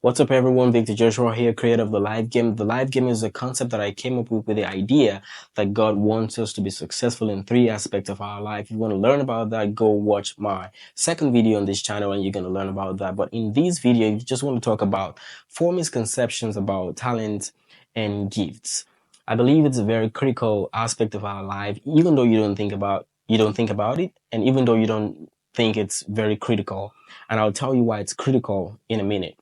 What's up, everyone? Victor Joshua here, creator of the live game. The live game is a concept that I came up with the idea that God wants us to be successful in three aspects of our life. If you want to learn about that, go watch my second video on this channel and you're going to learn about that. But in this video, you just want to talk about four misconceptions about talent and gifts. I believe it's a very critical aspect of our life, even though you don't think about it, and even though you don't think it's very critical. And I'll tell you why it's critical in a minute.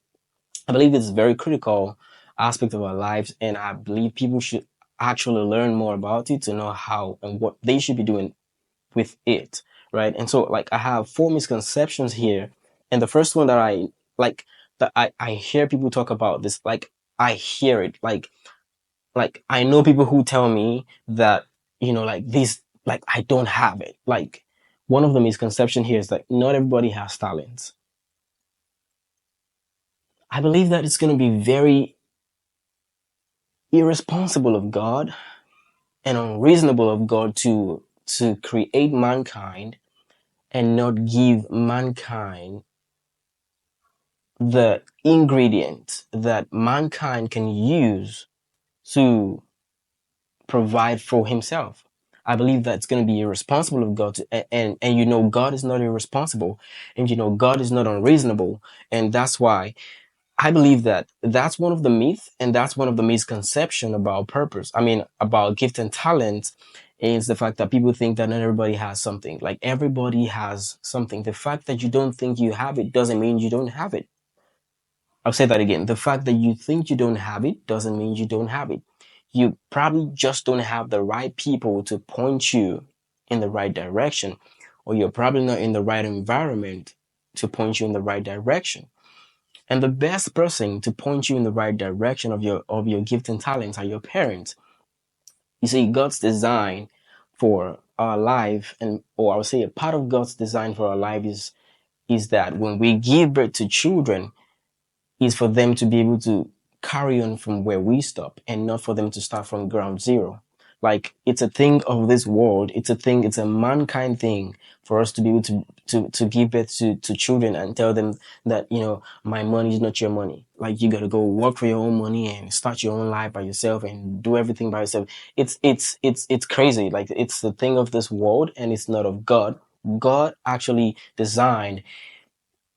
I believe it's a very critical aspect of our lives, and I believe people should actually learn more about it to know how and what they should be doing with it, right? And so, like, I have four misconceptions here, and the first one that I hear people talk about this, like, I hear it, like I know people who tell me that, like this, like I don't have it. Like, one of the misconception here is that not everybody has talents. I believe that it's going to be very irresponsible of God and unreasonable of God to create mankind and not give mankind the ingredient that mankind can use to provide for himself. I believe that's going to be irresponsible of God and God is not irresponsible, and God is not unreasonable, and that's why I believe that that's one of the myths and that's one of the misconception about purpose. I mean, about gift and talent is the fact that people think that not everybody has something. Like, everybody has something. The fact that you don't think you have it doesn't mean you don't have it. I'll say that again. The fact that you think you don't have it doesn't mean you don't have it. You probably just don't have the right people to point you in the right direction, or you're probably not in the right environment to point you in the right direction. And the best person to point you in the right direction of your gift and talents are your parents. You see, God's design for our life, or I would say a part of God's design for our life is that when we give birth to children, is for them to be able to carry on from where we stop and not for them to start from ground zero. Like, it's a thing of this world. It's a mankind thing for us to be able to give birth to children and tell them that, my money is not your money. Like, you got to go work for your own money and start your own life by yourself and do everything by yourself. It's crazy. Like, it's the thing of this world and it's not of God. God actually designed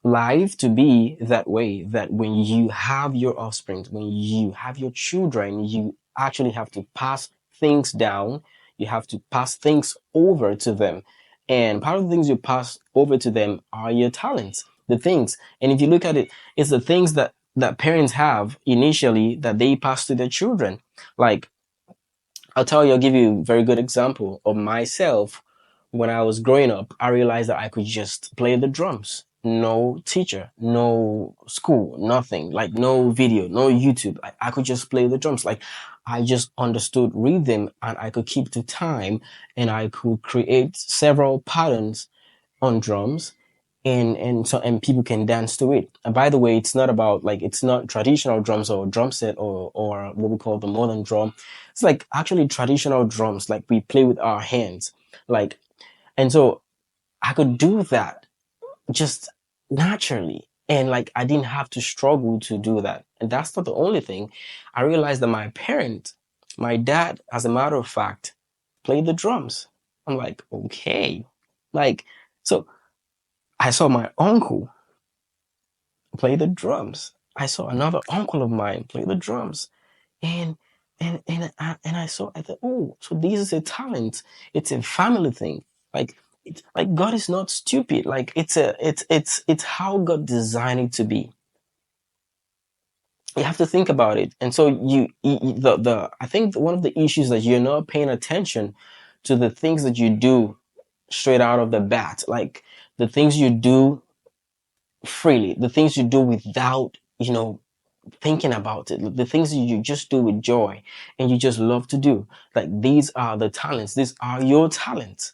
life to be that way, that when you have your offspring, when you have your children, you actually have to pass things down. You have to pass things over to them. And part of the things you pass over to them are your talents, the things. And if you look at it, it's the things that parents have initially that they pass to their children. Like, I'll give you a very good example of myself. When I was growing up, I realized that I could just play the drums. No teacher, no school, nothing, like no video, no YouTube. I could just play the drums. Like, I just understood rhythm and I could keep the time and I could create several patterns on drums, and people can dance to it. And by the way, it's not traditional drums or drum set or what we call the modern drum. It's like actually traditional drums, like we play with our hands. Like, and so I could do that just naturally. And like, I didn't have to struggle to do that. And that's not the only thing. I realized that my dad, as a matter of fact, played the drums. I'm like, okay. Like, so I saw my uncle play the drums. I saw another uncle of mine play the drums. And I thought, oh, so this is a talent. It's a family thing. Like, it's like God is not stupid. Like, it's how God designed it to be. You have to think about it. And so I think one of the issues that you're not paying attention to the things that you do straight out of the bat, like the things you do freely, the things you do without, thinking about it, the things that you just do with joy and you just love to do. Like, these are the talents. These are your talents,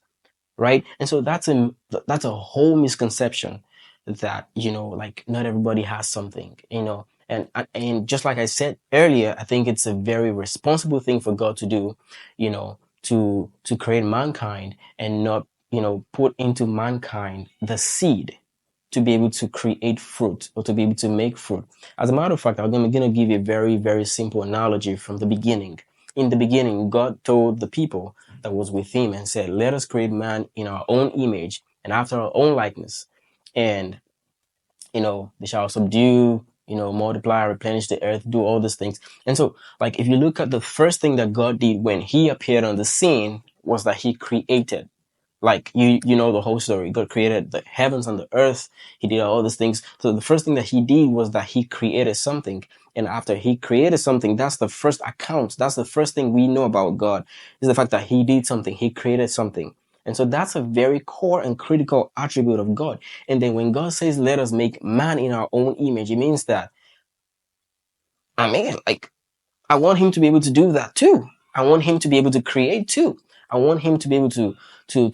right? And so that's a whole misconception that, like, not everybody has something, and just like I said earlier, I think it's a very responsible thing for God to do, to create mankind and not, put into mankind the seed to be able to create fruit or to be able to make fruit. As a matter of fact, I'm going to give you a very, very simple analogy from the beginning. In the beginning, God told the people that was with him and said, let us create man in our own image and after our own likeness. And, they shall subdue, multiply, replenish the earth, do all these things. And so, like, if you look at the first thing that God did when he appeared on the scene was that he created. Like you know the whole story. God created the heavens and the earth. He did all these things. So the first thing that he did was that he created something. And after he created something, that's the first account. That's the first thing we know about God is the fact that he did something. He created something. And so that's a very core and critical attribute of God. And then when God says, let us make man in our own image, it means that, like, I want him to be able to do that too. I want him to be able to create too. I want him to be able to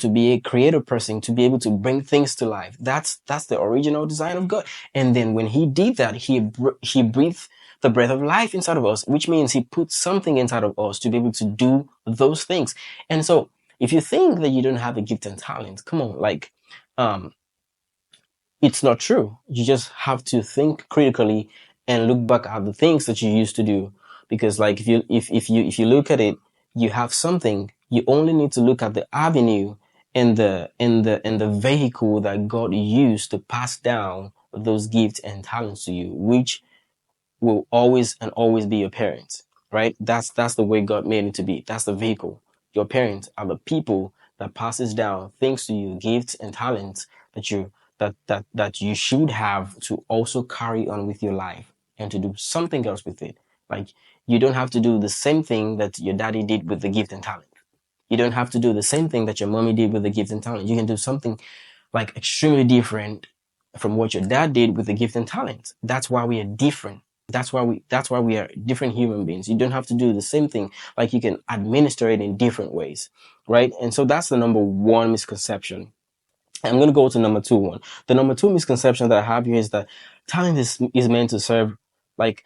be a creative person, to be able to bring things to life. That's the original design of God. And then when he did that, he breathed the breath of life inside of us, which means he put something inside of us to be able to do those things. And so if you think that you don't have a gift and talent, come on, like, um, it's not true. You just have to think critically and look back at the things that you used to do. Because like if you look at it, you have something. You only need to look at the avenue and the vehicle that God used to pass down those gifts and talents to you, which will always and always be your parents, right? That's the way God made it to be. That's the vehicle. Your parents are the people that passes down things to you, gifts and talents that you should have to also carry on with your life and to do something else with it. Like you don't have to do the same thing that your daddy did with the gift and talent. You don't have to do the same thing that your mommy did with the gift and talent. You can do something like extremely different from what your dad did with the gift and talent. That's why we are different. That's why we are different human beings. You don't have to do the same thing. Like you can administer it in different ways, right? And so that's the number one misconception. I'm going to go to number two one. The number two misconception that I have here is that talent is meant to serve like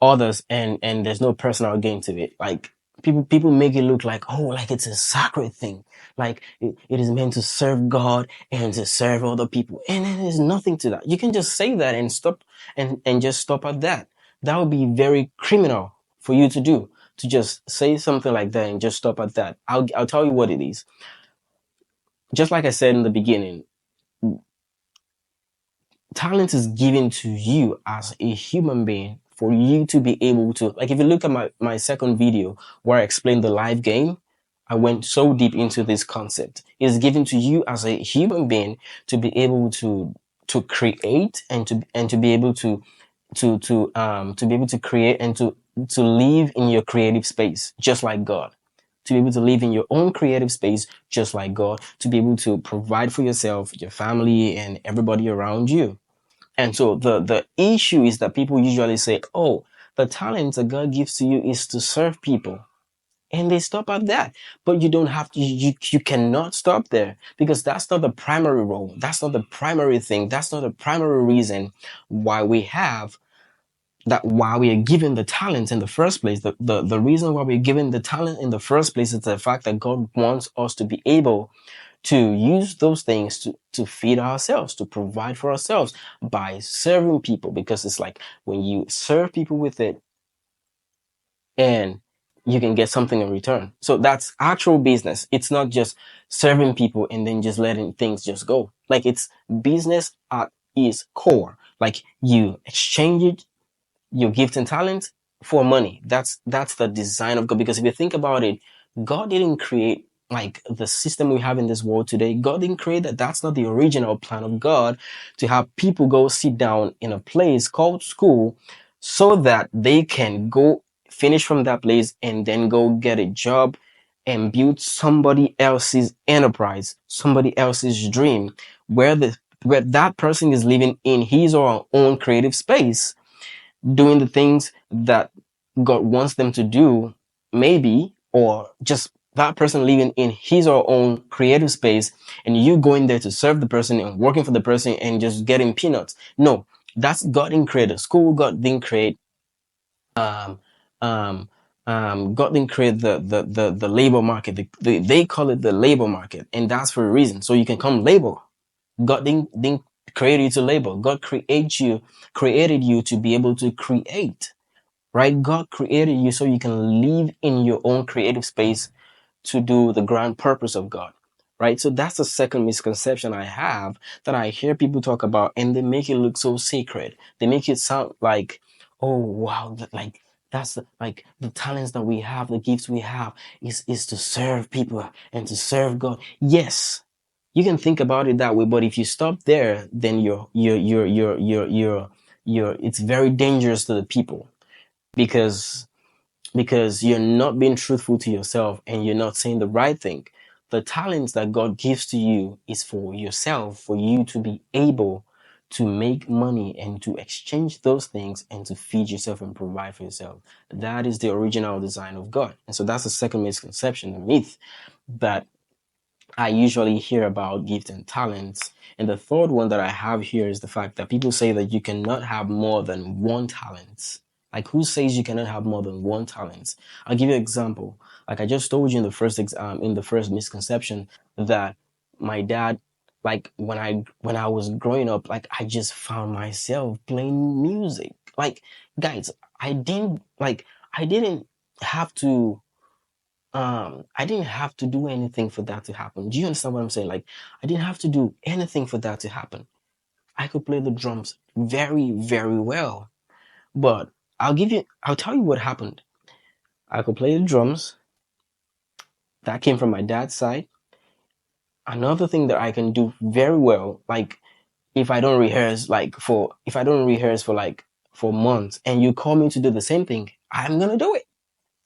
others and there's no personal gain to it. Like people make it look like, oh, like it's a sacred thing. Like it is meant to serve God and to serve other people. And there's nothing to that. You can just say that and stop and just stop at that. That would be very criminal for you to do, to just say something like that and just stop at that. I'll tell you what it is. Just like I said in the beginning, talent is given to you as a human being for you to be able to, like, if you look at my second video where I explained the live game, I went so deep into this concept. It's given to you as a human being to be able to create and to be able to be able to create and to live in your creative space just like God. To be able to live in your own creative space just like God, to be able to provide for yourself, your family, and everybody around you. And so the issue is that people usually say, oh, the talent that God gives to you is to serve people. And they stop at that. But you don't have to, you cannot stop there because that's not the primary role. That's not the primary thing. That's not the primary reason why why we are given the talent in the first place. The reason why we're given the talent in the first place is the fact that God wants us to be able to use those things to feed ourselves, to provide for ourselves by serving people. Because it's like when you serve people with it and you can get something in return. So that's actual business. It's not just serving people and then just letting things just go. Like it's business at its core. Like you exchange it, your gift and talent for money. That's the design of God. Because if you think about it, God didn't create like the system we have in this world today. God didn't create that. That's not the original plan of God, to have people go sit down in a place called school so that they can go finish from that place and then go get a job and build somebody else's enterprise, somebody else's dream, where that person is living in his or her own creative space, doing the things that God wants them to do, maybe, or just that person living in his or her own creative space, and you going there to serve the person and working for the person and just getting peanuts. No, that's God didn't create a school. God didn't create um um God didn't create the labor market. They call it the labor market, and that's for a reason. So you can come labor. God didn't created you to labor. God created you to be able to create, right? God created you so you can live in your own creative space to do the grand purpose of God, right? So that's the second misconception I have, that I hear people talk about, and they make it look so sacred. They make it sound like, oh wow, like that's like the talents that we have, the gifts we have is to serve people and to serve God. Yes, you can think about it that way, but if you stop there, then you're it's very dangerous to the people, because you're not being truthful to yourself and you're not saying the right thing. The talents that God gives to you is for yourself, for you to be able to make money and to exchange those things and to feed yourself and provide for yourself. That is the original design of God. And so that's the second misconception, the myth that I usually hear about gifts and talents. And the third one that I have here is the fact that people say that you cannot have more than one talent. Like, who says you cannot have more than one talent? I'll give you an example. Like I just told you in the first misconception, that my dad, like when I was growing up, like I just found myself playing music. Like, guys, I didn't have to I didn't have to do anything for that to happen. Do you understand what I'm saying? Like, I didn't have to do anything for that to happen. I could play the drums very, very well. But I'll tell you what happened. I could play the drums. That came from my dad's side. Another thing that I can do very well, like if I don't rehearse for like for months and you call me to do the same thing, I'm gonna do it.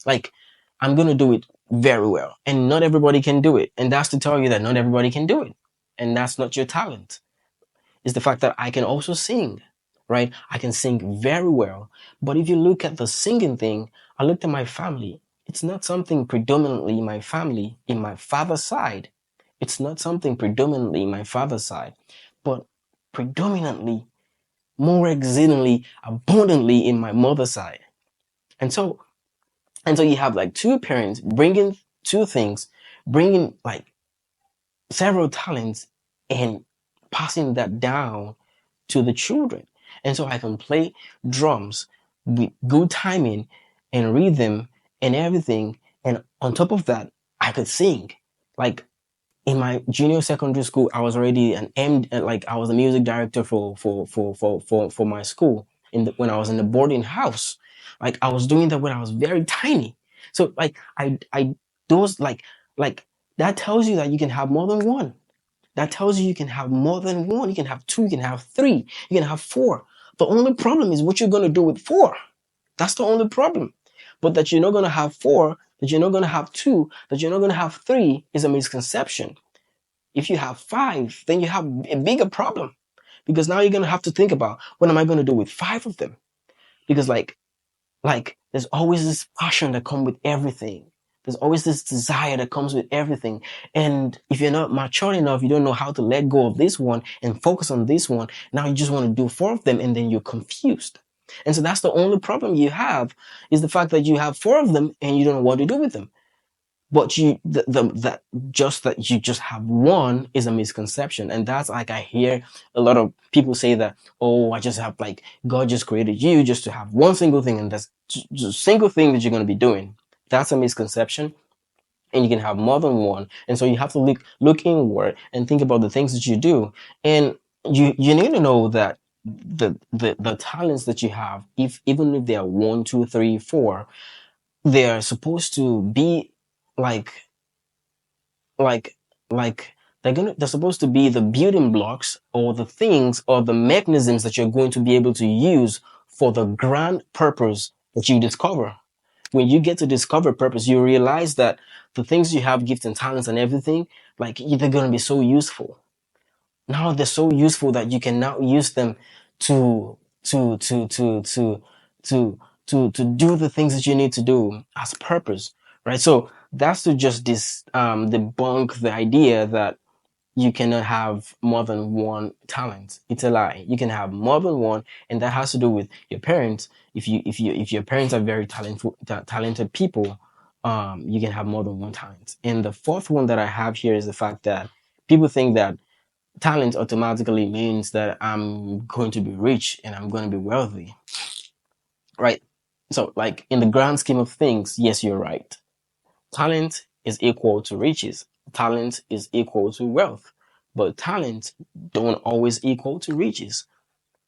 Like, I'm going to do it very well. And not everybody can do it. And that's to tell you that not everybody can do it. And that's not your talent. It's the fact that I can also sing, right? I can sing very well. But if you look at the singing thing, I looked at my family. It's not something predominantly in my family, in my father's side. It's not something predominantly in my father's side, but predominantly, more exceedingly, abundantly in my mother's side. And so you have like two parents bringing two things, bringing like several talents and passing that down to the children. And so I can play drums with good timing and rhythm and everything. And on top of that, I could sing. Like, in my junior secondary school, I was already like I was a music director for my school when I was in the boarding house. Like, I was doing that when I was very tiny. So like I those like that tells you that you can have more than one. That tells you can have more than one. You can have two, you can have three, you can have four. The only problem is what you're gonna do with four. That's the only problem. But that you're not gonna have four, that you're not gonna have two, that you're not gonna have three is a misconception. If you have five, then you have a bigger problem, because now you're gonna have to think about, what am I gonna do with five of them? Because there's always this passion that comes with everything. There's always this desire that comes with everything. And if you're not mature enough, you don't know how to let go of this one and focus on this one. Now you just want to do four of them, and then you're confused. And so that's the only problem you have, is the fact that you have four of them and you don't know what to do with them. But that you just have one is a misconception. And that's like, I hear a lot of people say that, oh, I just have, like, God just created you just to have one single thing, and that's just a single thing that you're going to be doing. That's a misconception. And you can have more than one. And so you have to look inward and think about the things that you do. And you need to know that the talents that you have, even if they are one, two, three, four, they're supposed to be like like like they're supposed to be the building blocks, or the things, or the mechanisms that you're going to be able to use for the grand purpose that you discover. When you get to discover purpose, you realize that the things you have, gifts and talents and everything, like, they're going to be so useful. Now they're so useful that you can now use them to to to to to to to do the things that you need to do as purpose, right? So that's to just debunk the idea that you cannot have more than one talent. It's a lie. You can have more than one, and that has to do with your parents. If your parents are very talented people, you can have more than one talent. And the fourth one that I have here is the fact that people think that talent automatically means that I'm going to be rich and I'm going to be wealthy, right? So, like in the grand scheme of things, yes, you're right. Talent is equal to riches. Talent is equal to wealth, but talent don't always equal to riches,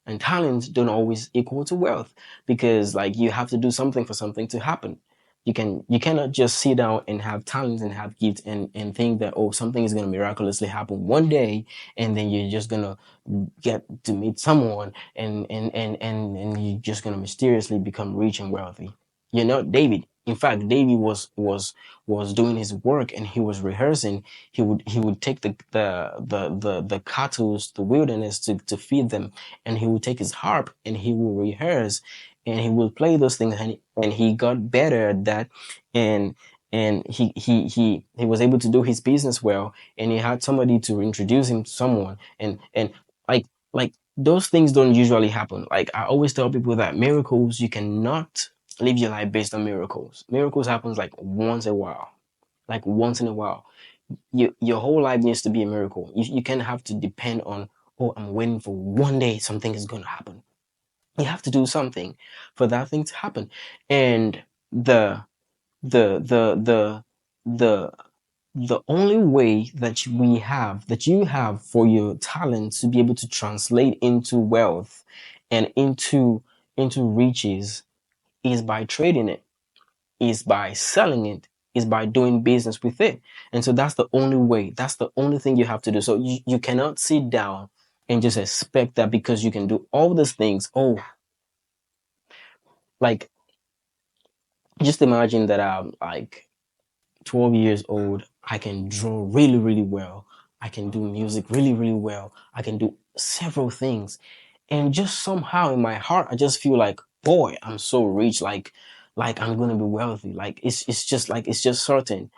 and talent don't always equal to wealth, because like you have to do something for something to happen. You cannot just sit down and have talent and have gifts and think that, oh, something is going to miraculously happen one day, and then you're just going to get to meet someone, and you're just going to mysteriously become rich and wealthy. You're not David. In fact, David was doing his work and he was rehearsing. He would take the cattle to the wilderness to feed them, and he would take his harp and he would rehearse and he would play those things, and he got better at that, and he was able to do his business well, and he had somebody to introduce him to someone, and like those things don't usually happen. Like I always tell people that miracles, you cannot live your life based on miracles. Miracles happens like once in a while. Like once in a while. Your whole life needs to be a miracle. You can't have to depend on, oh, I'm waiting for one day something is gonna happen. You have to do something for that thing to happen. And the the the only way that you have for your talent to be able to translate into wealth and into riches is by trading it, is by selling it, is by doing business with it. And so that's the only way, that's the only thing you have to do. So you cannot sit down and just expect that because you can do all these things. Oh, like just imagine that I'm like 12 years old, I can draw really, really well. I can do music really, really well. I can do several things. And just somehow in my heart, I just feel like, boy, I'm so rich. Like I'm gonna be wealthy. Like it's just like it's just certain.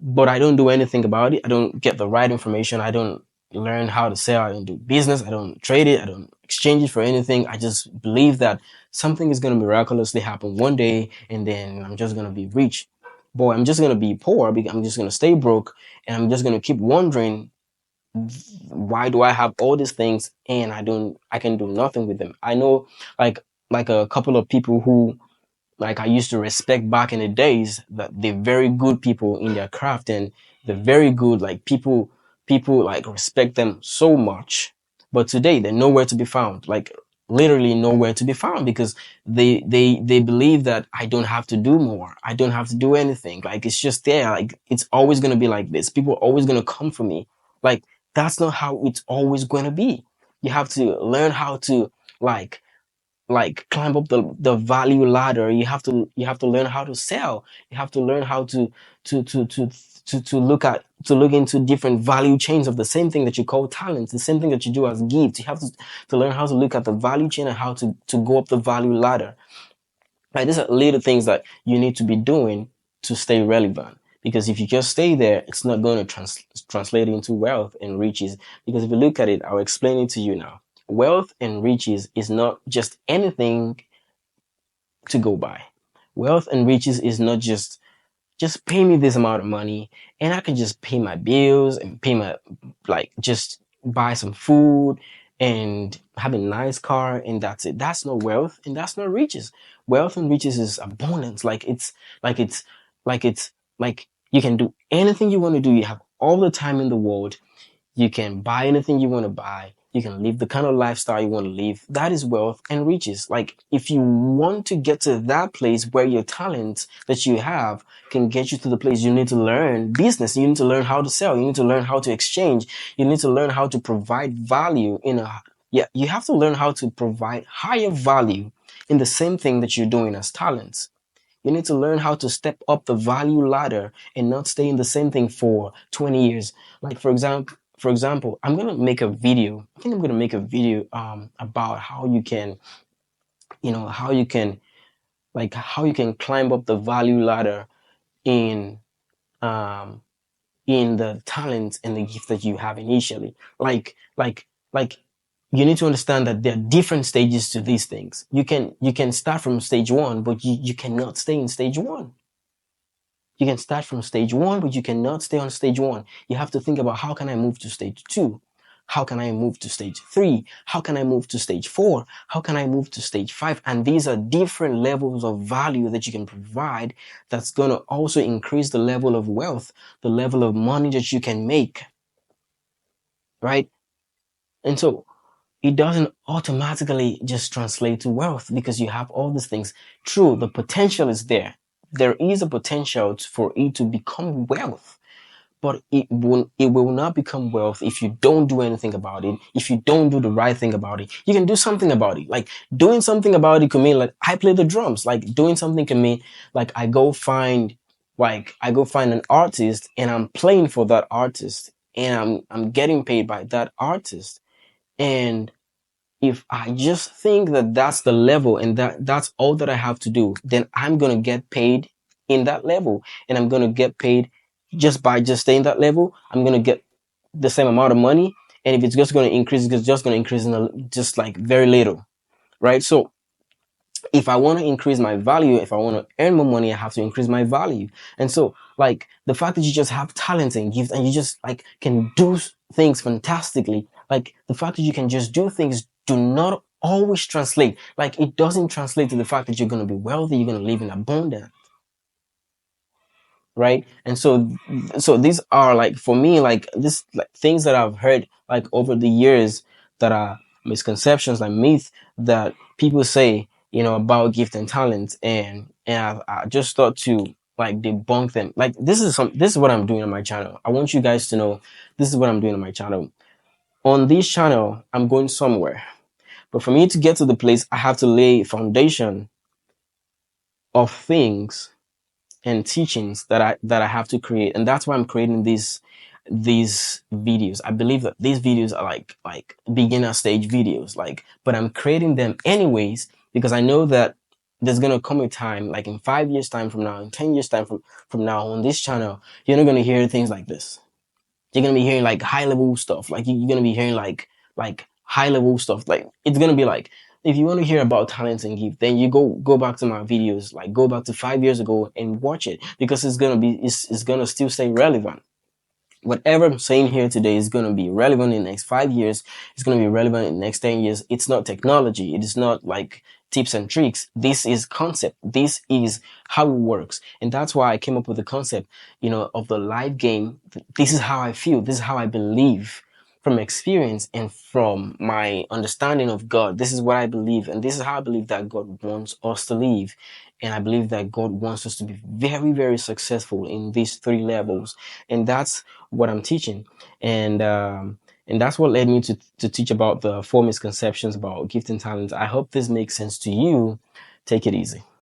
But I don't do anything about it. I don't get the right information. I don't learn how to sell. I don't do business. I don't trade it. I don't exchange it for anything. I just believe that something is going to miraculously happen one day, and then I'm just going to be rich. Boy, I'm just going to be poor because I'm just going to stay broke, and I'm just going to keep wondering, why do I have all these things and I can do nothing with them. I know like a couple of people who like I used to respect back in the days, that they're very good people in their craft, and they're very good, like people like respect them so much. But today they're nowhere to be found, like literally nowhere to be found, because they believe that I don't have to do more. I don't have to do anything. Like it's just there. Like it's always going to be like this. People are always going to come for me. Like that's not how it's always going to be. You have to learn how to like climb up the value ladder. You have to learn how to sell. You have to learn how to to to to look into different value chains of the same thing that you call talent, the same thing that you do as gifts. You have to learn how to look at the value chain and how to go up the value ladder. Right, these are little things that you need to be doing to stay relevant. Because if you just stay there, it's not going to translate into wealth and riches. Because if you look at it, I'll explain it to you now. Wealth and riches is not just anything to go by. Wealth and riches is not just pay me this amount of money and I can just pay my bills and pay my, like, just buy some food and have a nice car and that's it. That's not wealth and that's not riches. Wealth and riches is abundance. Like it's, it's like you can do anything you want to do. You have all the time in the world. You can buy anything you want to buy. You can live the kind of lifestyle you want to live. That is wealth and riches. Like if you want to get to that place where your talents that you have can get you to the place, you need to learn business. You need to learn how to sell. You need to learn how to exchange. You need to learn how to provide value yeah, you have to learn how to provide higher value in the same thing that you're doing as talents. You need to learn how to step up the value ladder and not stay in the same thing for 20 years. Like for example, I'm gonna make a video. I think I'm gonna make a video about how you can, how you can how you can climb up the value ladder in um in the talents and the gift that you have initially. Like you need to understand that there are different stages to these things. You can start from stage one, but you cannot stay in stage one. You can start from stage one, but you cannot stay on stage one. You have to think about, how can I move to stage two? How can I move to stage 3? How can I move to stage 4? How can I move to stage 5? And these are different levels of value that you can provide that's going to also increase the level of wealth, the level of money that you can make, right? And so it doesn't automatically just translate to wealth because you have all these things. True, the potential is there. There is a potential for it to become wealth, but it will not become wealth if you don't do anything about it. If you don't do the right thing about it, you can do something about it. Like doing something about it could mean like I play the drums. Like doing something can mean like I go find an artist and I'm playing for that artist and I'm getting paid by that artist. And if I just think that that's the level and that's all that I have to do, then I'm going to get paid in that level, and I'm going to get paid just by just staying that level. I'm going to get the same amount of money. And if it's just going to increase, it's just going to increase just like very little, right? So if I want to increase my value, if I want to earn more money, I have to increase my value. And so, like, the fact that you just have talent and gifts and you just like can do things fantastically, like the fact that you can just do things do not always translate. Like, it doesn't translate to the fact that you're going to be wealthy, you're going to live in abundance, right? And so these are like for me like this like things that I've heard like over the years that are misconceptions, like myths that people say, about gift and talent, and I just thought to like debunk them. Like this is what I'm doing on my channel. I want you guys to know this is what I'm doing on my channel. On this channel, I'm going somewhere, but for me to get to the place, I have to lay foundation of things and teachings that I have to create, and that's why I'm creating these videos. I believe that these videos are like beginner stage videos, like, but I'm creating them anyways because I know that there's gonna come a time, like in 5 years time from now, in 10 years time from now, on this channel, you're not gonna hear things like this. You're gonna be hearing like high level stuff. Like you're gonna be hearing like high level stuff. Like it's gonna be like if you want to hear about talents and gift, then you go back to my videos, like go back to 5 years ago and watch it because it's gonna still stay relevant. Whatever I'm saying here today is going to be relevant in the next 5 years. It's going to be relevant in the next 10 years. It's not technology. It is not like tips and tricks. This is concept. This is how it works. And that's why I came up with the concept, of the live game. This is how I feel. This is how I believe from experience and from my understanding of God. This is what I believe. And this is how I believe that God wants us to live. And I believe that God wants us to be very, very successful in these 3 levels. And that's what I'm teaching. And that's what led me to teach about the 4 misconceptions about gift and talent. I hope this makes sense to you. Take it easy.